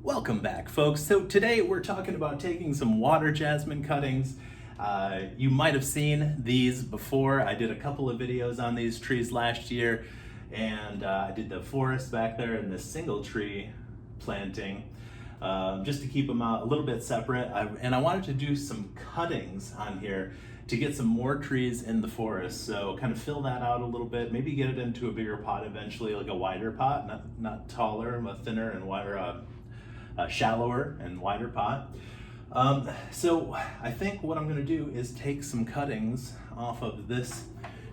Welcome back, folks. So today we're talking about taking some water jasmine cuttings. You might have seen these before. I did a couple of videos on these trees last year, and I did the forest back there and the single tree planting just to keep them out a little bit separate. And I wanted to do some cuttings on here to get some more trees in the forest. So kind of fill that out a little bit, maybe get it into a bigger pot eventually, like a wider pot, not taller, but thinner and wider. Shallower and wider pot. So I think what I'm going to do is take some cuttings off of this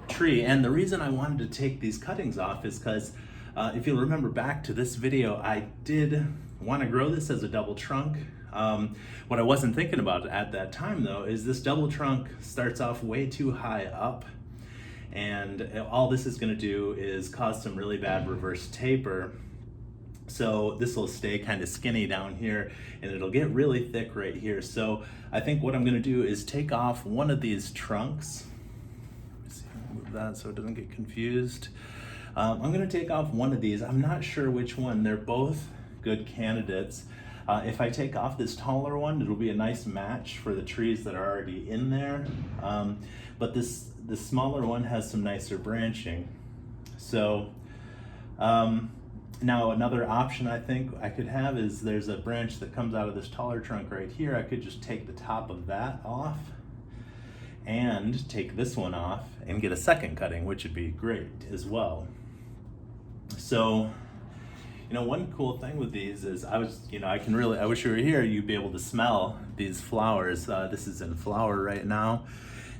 tree. And the reason I wanted to take these cuttings off is because if you'll remember back to this video, I did want to grow this as a double trunk. What I wasn't thinking about at that time though is this double trunk starts off way too high up, and all this is going to do is cause some really bad reverse taper. So this will stay kind of skinny down here and it'll get really thick right here. So I think what I'm going to do is take off one of these trunks. Let's see, move that so it doesn't get confused. I'm going to take off one of these. I'm not sure which one. They're both good candidates. If I take off this taller one, it'll be a nice match for the trees that are already in there. But this smaller one has some nicer branching. So now another option I think I could have is there's a branch that comes out of this taller trunk right here. I could just take the top of that off and take this one off and get a second cutting, which would be great as well. So, one cool thing with these is I wish you were here, you'd be able to smell these flowers. This is in flower right now,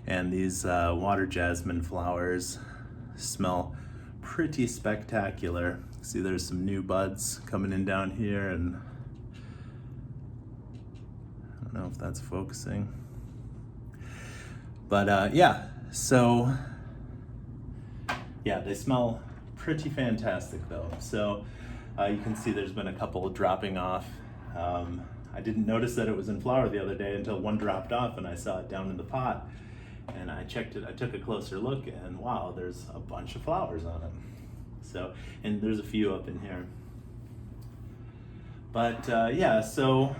and these water jasmine flowers smell pretty spectacular. See, there's some new buds coming in down here, and I don't know if that's focusing, but yeah, so yeah, they smell pretty fantastic though. So you can see there's been a couple dropping off. I didn't notice that it was in flower the other day until one dropped off and I saw it down in the pot, and I checked it. I took a closer look, and wow, there's a bunch of flowers on it. So, and there's a few up in here. But yeah, so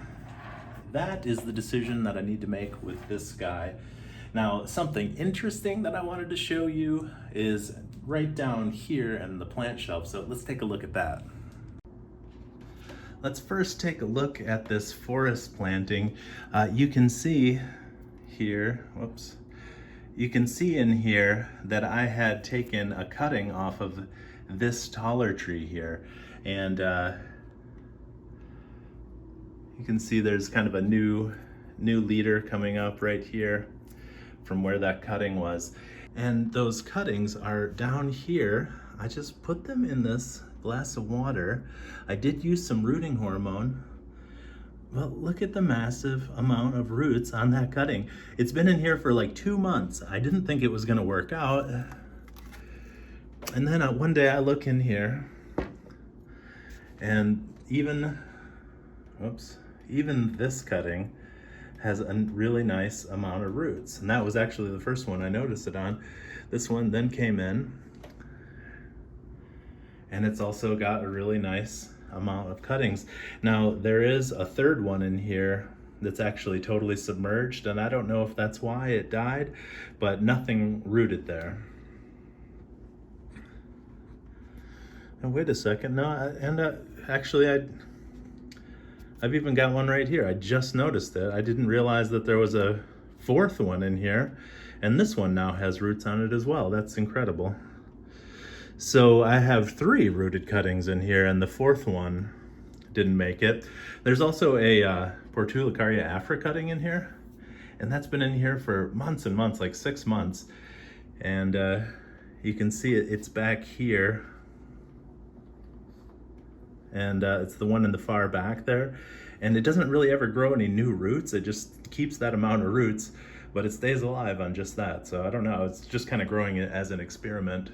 that is the decision that I need to make with this guy. Now, something interesting that I wanted to show you is right down here in the plant shelf. So let's take a look at that. Let's first take a look at this forest planting. You can see here, whoops. You can see in here that I had taken a cutting off of this taller tree here, and you can see there's kind of a new leader coming up right here from where that cutting was, and those cuttings are down here. I just put them in this glass of water. I did use some rooting hormone. Well, look at the massive amount of roots on that cutting. It's been in here for like 2 months. I didn't think it was going to work out. And then one day I look in here, and even this cutting has a really nice amount of roots. And that was actually the first one I noticed it on. This one then came in, and it's also got a really nice amount of cuttings. Now there is a third one in here that's actually totally submerged, and I don't know if that's why it died, but nothing rooted there. And wait a second, no, actually I've even got one right here. I just noticed it. I didn't realize that there was a fourth one in here, and this one now has roots on it as well. That's incredible. So I have 3 rooted cuttings in here, and the fourth one didn't make it. There's also a Portulacaria afra cutting in here, and that's been in here for months and months, like 6 months. And you can see it's back here. And it's the one in the far back there, and it doesn't really ever grow any new roots. It just keeps that amount of roots, but it stays alive on just that. So I don't know, it's just kind of growing it as an experiment.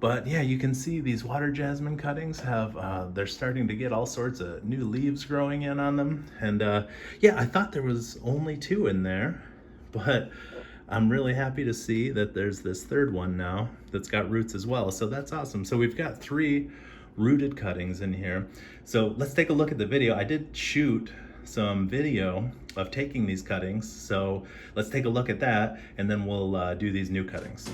But yeah, you can see these water jasmine cuttings have they're starting to get all sorts of new leaves growing in on them. And yeah, I thought there was only 2 in there, but I'm really happy to see that there's this third one now that's got roots as well. So that's awesome. So we've got 3 rooted cuttings in here. So let's take a look at the video. I did shoot some video of taking these cuttings, so let's take a look at that, and then we'll do these new cuttings.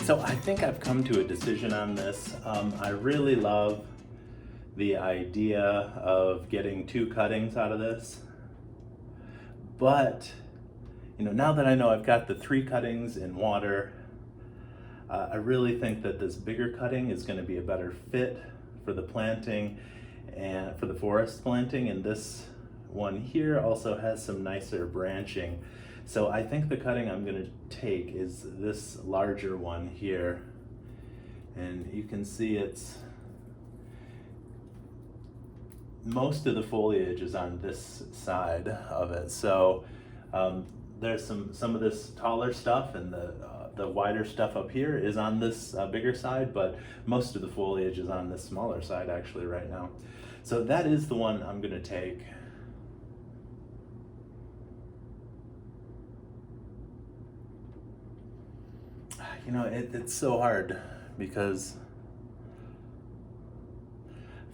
So I think I've come to a decision on this. I really love the idea of getting 2 cuttings out of this. But, now that I know I've got the 3 cuttings in water, I really think that this bigger cutting is going to be a better fit for the planting and for the forest planting. And this one here also has some nicer branching. So I think the cutting I'm going to take is this larger one here. And you can see most of the foliage is on this side of it. So there's some of this taller stuff, and the wider stuff up here is on this bigger side, but most of the foliage is on this smaller side actually right now. So that is the one I'm going to take. It's so hard because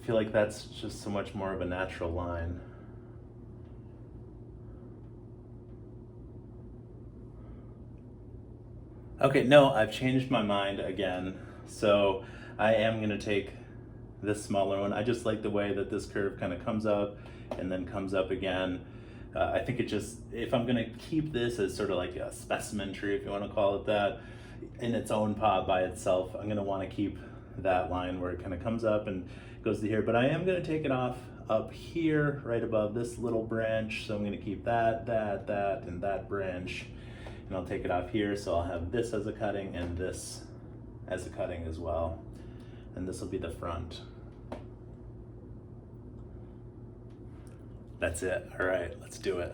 I feel like that's just so much more of a natural line. Okay, no, I've changed my mind again. So I am going to take this smaller one. I just like the way that this curve kind of comes up and then comes up again. I think if I'm going to keep this as sort of like a specimen tree, if you want to call it that, in its own pot by itself, I'm going to want to keep that line where it kind of comes up and goes to here. But I am going to take it off up here right above this little branch. So I'm going to keep that, and that branch. And I'll take it off here. So I'll have this as a cutting and this as a cutting as well. And this will be the front. That's it. All right, let's do it.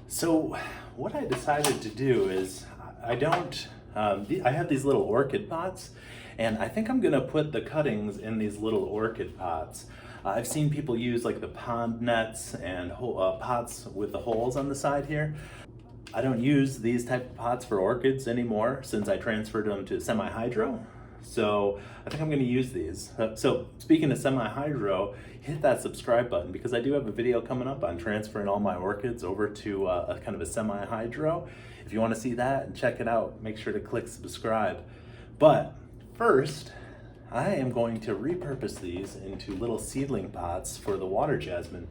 So what I decided to do is I have these little orchid pots, and I think I'm going to put the cuttings in these little orchid pots. I've seen people use like the pond nets and pots with the holes on the side here. I don't use these type of pots for orchids anymore since I transferred them to semi-hydro. So I think I'm going to use these. So speaking of semi-hydro, hit that subscribe button because I do have a video coming up on transferring all my orchids over to a kind of a semi-hydro. If you want to see that and check it out, make sure to click subscribe. But first, I am going to repurpose these into little seedling pots for the water jasmine.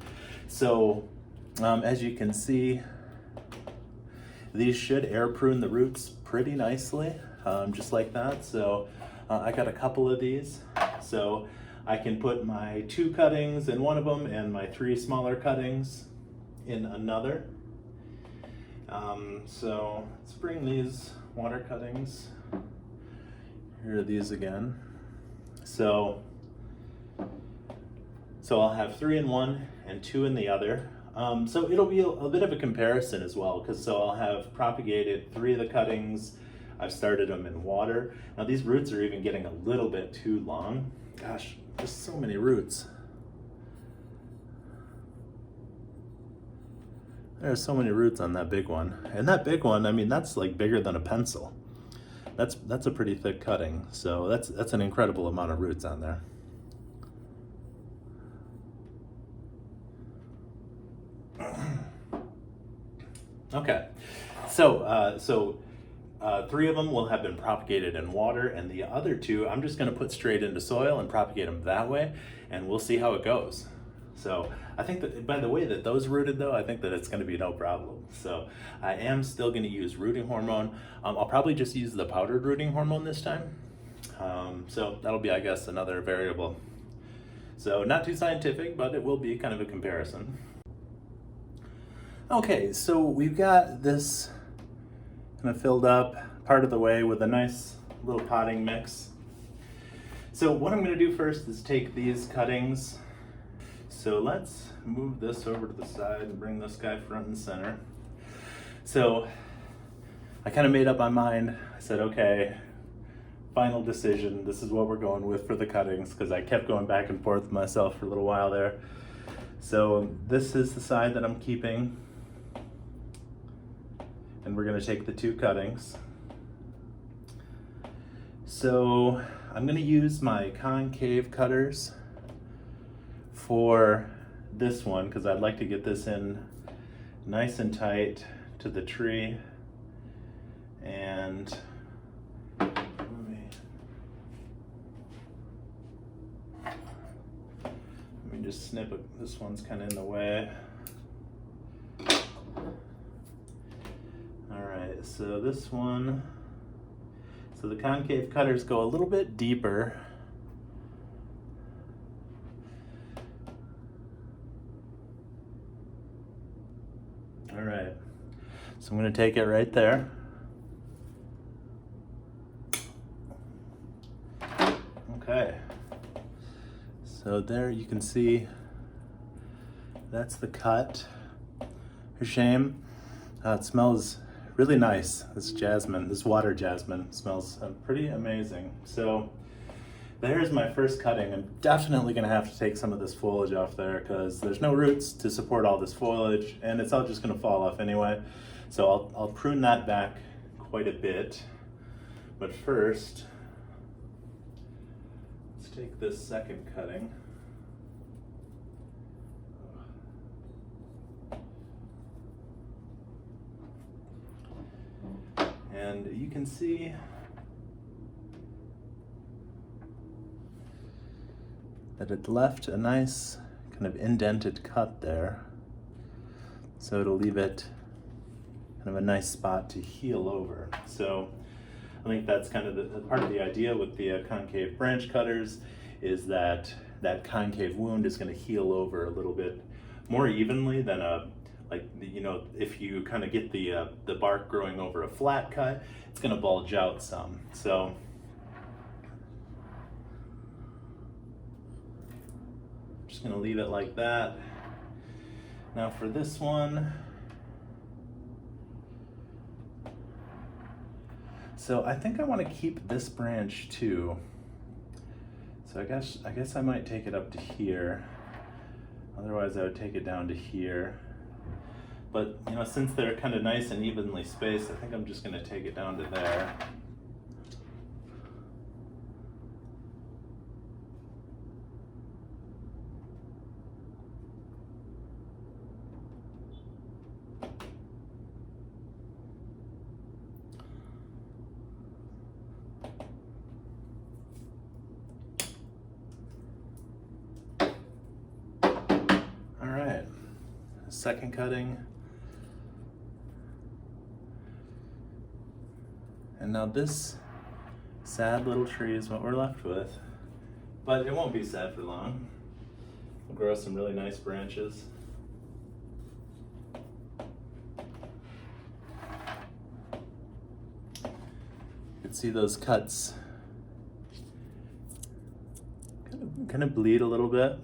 So as you can see, these should air prune the roots pretty nicely, just like that. So I got a couple of these. So I can put my 2 cuttings in one of them and my 3 smaller cuttings in another. So let's bring these water cuttings. Here are these again. So I'll have 3 in one and 2 in the other. So it'll be a bit of a comparison as well, because I'll have propagated 3 of the cuttings. I've started them in water. Now these roots are even getting a little bit too long. Gosh, there's so many roots. There's so many roots on that big one. And that big one, I mean, that's like bigger than a pencil. That's a pretty thick cutting. So that's an incredible amount of roots on there. Okay, three of them will have been propagated in water, and the other two I'm just going to put straight into soil and propagate them that way, and we'll see how it goes. So I think that by the way that those rooted though, I think that it's going to be no problem. So I am still going to use rooting hormone. I'll probably just use the powdered rooting hormone this time. So that'll be, I guess, another variable. So not too scientific, but it will be kind of a comparison. Okay, so we've got this kind of filled up part of the way with a nice little potting mix. So what I'm going to do first is take these cuttings. So let's move this over to the side and bring this guy front and center. So I kind of made up my mind. I said, okay, final decision. This is what we're going with for the cuttings, because I kept going back and forth with myself for a little while there. So this is the side that I'm keeping. And we're going to take the two cuttings. So I'm going to use my concave cutters for this one because I'd like to get this in nice and tight to the tree. And let me just snip it. This one's kind of in the way. Alright, so this one, so the concave cutters go a little bit deeper. Alright, so I'm going to take it right there. Okay, so there you can see that's the cut. For shame, it smells really nice. This jasmine, this water jasmine smells pretty amazing. So there's my first cutting. I'm definitely gonna have to take some of this foliage off there because there's no roots to support all this foliage and it's all just gonna fall off anyway. So I'll prune that back quite a bit. But first, let's take this second cutting. And you can see that it left a nice kind of indented cut there. So it'll leave it kind of a nice spot to heal over. So I think that's kind of the part of the idea with the concave branch cutters is that that concave wound is going to heal over a little bit more evenly than if you kind of get the bark growing over a flat cut, it's going to bulge out some. So just going to leave it like that. Now for this one, so I think I want to keep this branch too. So I guess I might take it up to here. Otherwise I would take it down to here. But since they're kind of nice and evenly spaced, I think I'm just going to take it down to there. All right, second cutting. And now this sad little tree is what we're left with. But it won't be sad for long. We'll grow some really nice branches. You can see those cuts kind of bleed a little bit.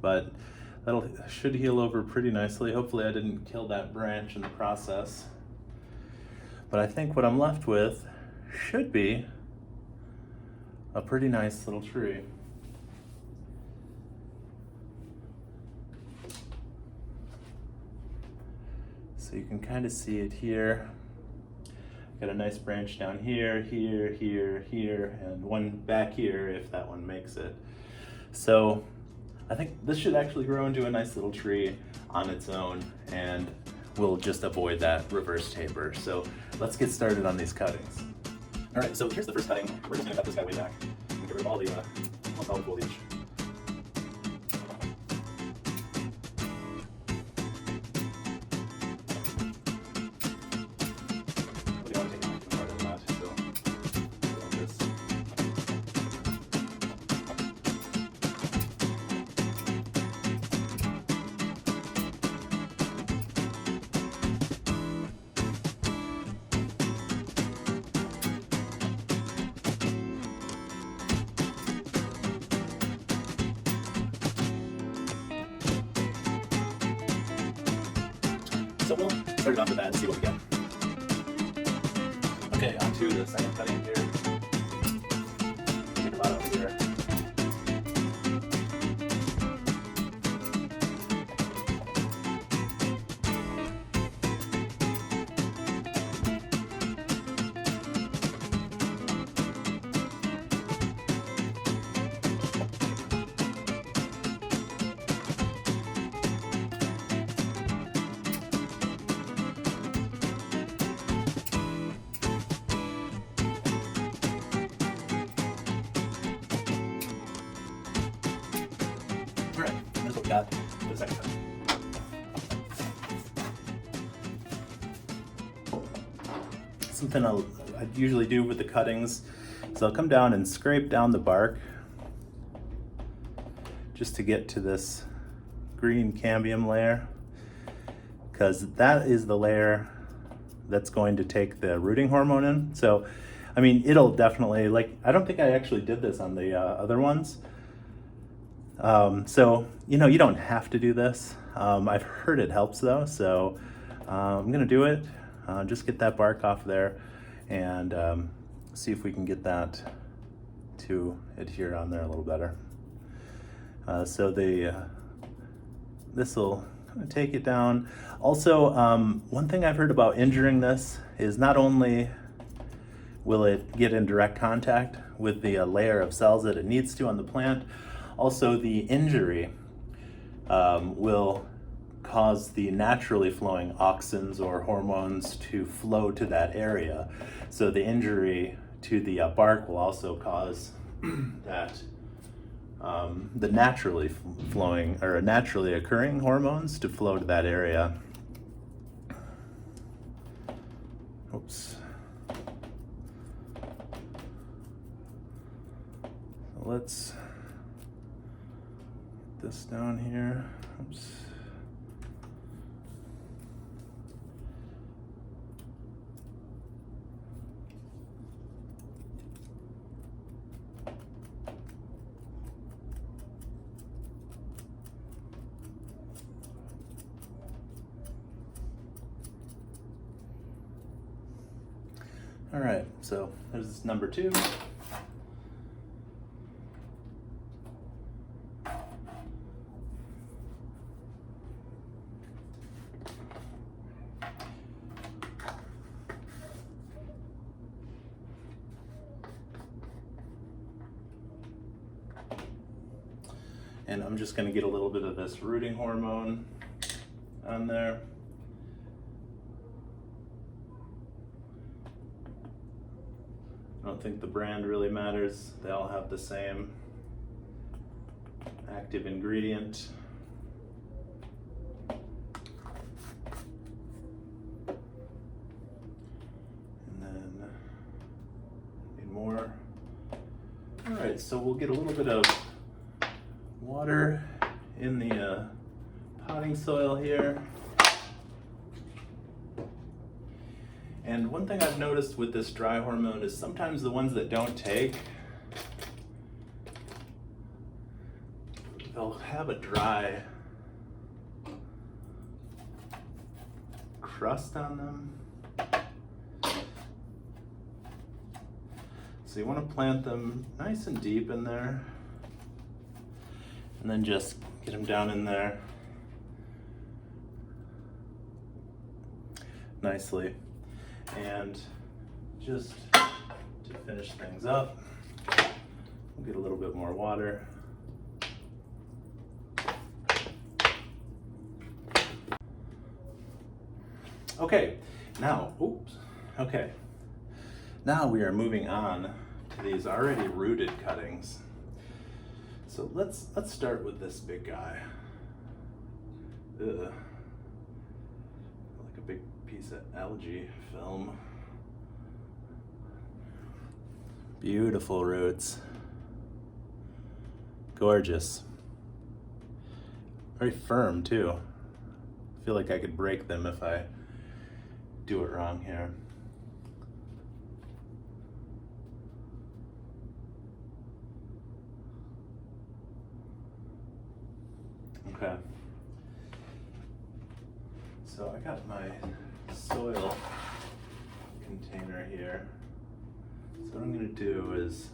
But should heal over pretty nicely. Hopefully I didn't kill that branch in the process. But I think what I'm left with should be a pretty nice little tree. So you can kind of see it here. Got a nice branch down here, here, here, here, and one back here if that one makes it. So I think this should actually grow into a nice little tree on its own, and we'll just avoid that reverse taper. So let's get started on these cuttings. All right, so here's the first cutting. We're just gonna cut this guy way back and get rid of all the foliage. We don't want to take too far than that, so like this. So we'll start it off with that and see what we get. Okay, on to the second cutting here. Take a lot over here. Alright, that's what we got for the second cutting. Something I usually do with the cuttings is I'll come down and scrape down the bark just to get to this green cambium layer, because that is the layer that's going to take the rooting hormone in. So, I mean, it'll definitely, like, I don't think I actually did this on the other ones. So, you know, you don't have to do this. I've heard it helps though, so I'm gonna do it. Just get that bark off there and see if we can get that to adhere on there a little better. So this will kind of take it down. Also, one thing I've heard about injuring this is not only will it get in direct contact with the layer of cells that it needs to on the plant, also the injury will cause the naturally flowing auxins or hormones to flow to that area. So the injury to the bark will also cause that the naturally flowing or naturally occurring hormones to flow to that area. Oops. So let's get this down here. Oops. All right, so there's number 2. And I'm just gonna get a little bit of this rooting hormone on there. I don't think the brand really matters. They all have the same active ingredient. And then need more. All right, so we'll get a little bit of water in the potting soil here. And one thing I've noticed with this dry hormone is sometimes the ones that don't take, they'll have a dry crust on them. So you want to plant them nice and deep in there, and then just get them down in there nicely. And just to finish things up, we'll get a little bit more water. Okay, now, oops, okay. Now we are moving on to these already rooted cuttings. So let's start with this big guy. Ugh. Like a big piece of algae film. Beautiful roots. Gorgeous. Very firm too. I feel like I could break them if I do it wrong here. Okay. So I got my soil container here. So what I'm going to do is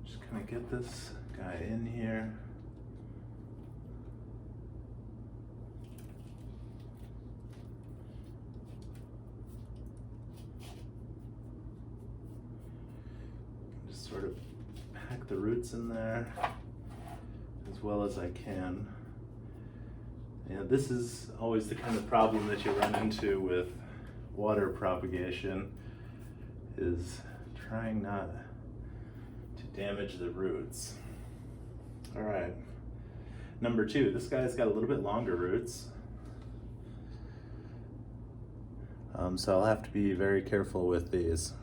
just kind of get this guy in here. Just sort of pack the roots in there as well as I can. Yeah, this is always the kind of problem that you run into with water propagation, is trying not to damage the roots. All right, number 2, this guy's got a little bit longer roots. So I'll have to be very careful with these.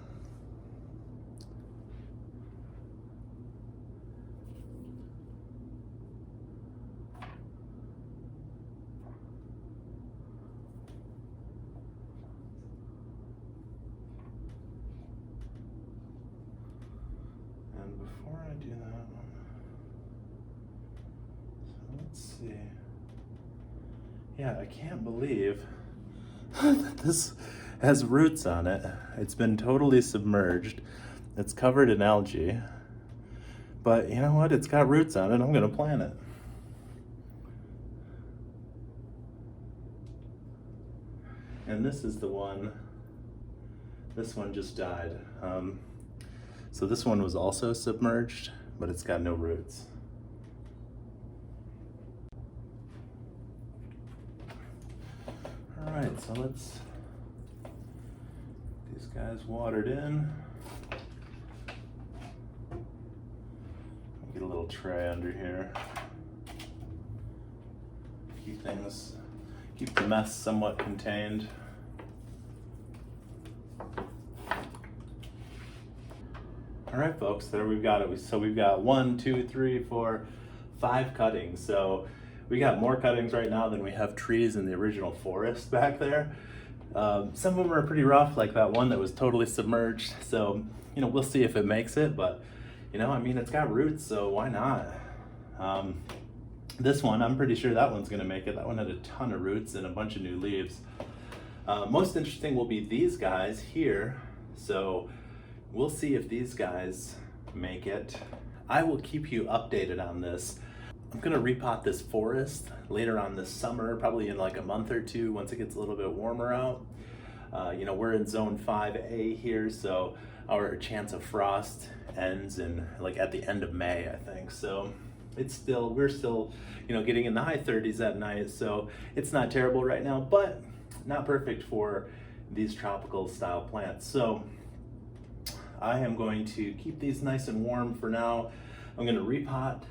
Before I do that, so let's see. Yeah, I can't believe that this has roots on it. It's been totally submerged. It's covered in algae. But you know what? It's got roots on it. I'm going to plant it. And this is the one. This one just died. So this one was also submerged, but it's got no roots. All right, so let's get these guys watered in. Get a little tray under here. Keep the mess somewhat contained. All right, folks, there we've got it. So we've got 1, 2, 3, 4, 5 cuttings. So we got more cuttings right now than we have trees in the original forest back there. Some of them are pretty rough, like that one that was totally submerged. So, you know, we'll see if it makes it, but you know, I mean, it's got roots, so why not? This one, I'm pretty sure that one's gonna make it. That one had a ton of roots and a bunch of new leaves. Most interesting will be these guys here. So we'll see if these guys make it. I will keep you updated on this. I'm gonna repot this forest later on this summer, probably in like a month or 2 once it gets a little bit warmer out. You know, we're in zone 5A here, so our chance of frost ends in like at the end of May, I think. So we're still, you know, getting in the high 30s at night. So it's not terrible right now, but not perfect for these tropical style plants. So I am going to keep these nice and warm for now. I'm going to repot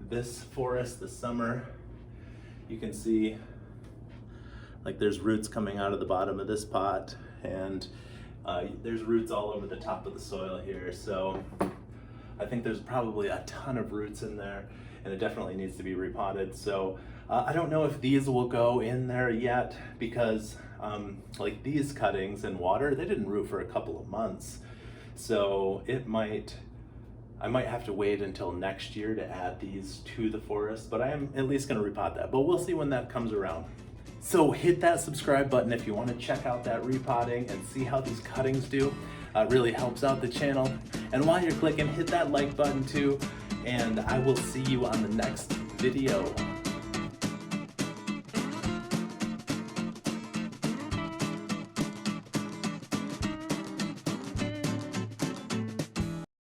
this forest this summer. You can see like there's roots coming out of the bottom of this pot, and there's roots all over the top of the soil here. So I think there's probably a ton of roots in there, and it definitely needs to be repotted. So I don't know if these will go in there yet, because like these cuttings in water, they didn't root for a couple of months. So I might have to wait until next year to add these to the forest, but I am at least going to repot that. But we'll see when that comes around. So hit that subscribe button if you want to check out that repotting and see how these cuttings do. It really helps out the channel. And while you're clicking, hit that like button too, and I will see you on the next video.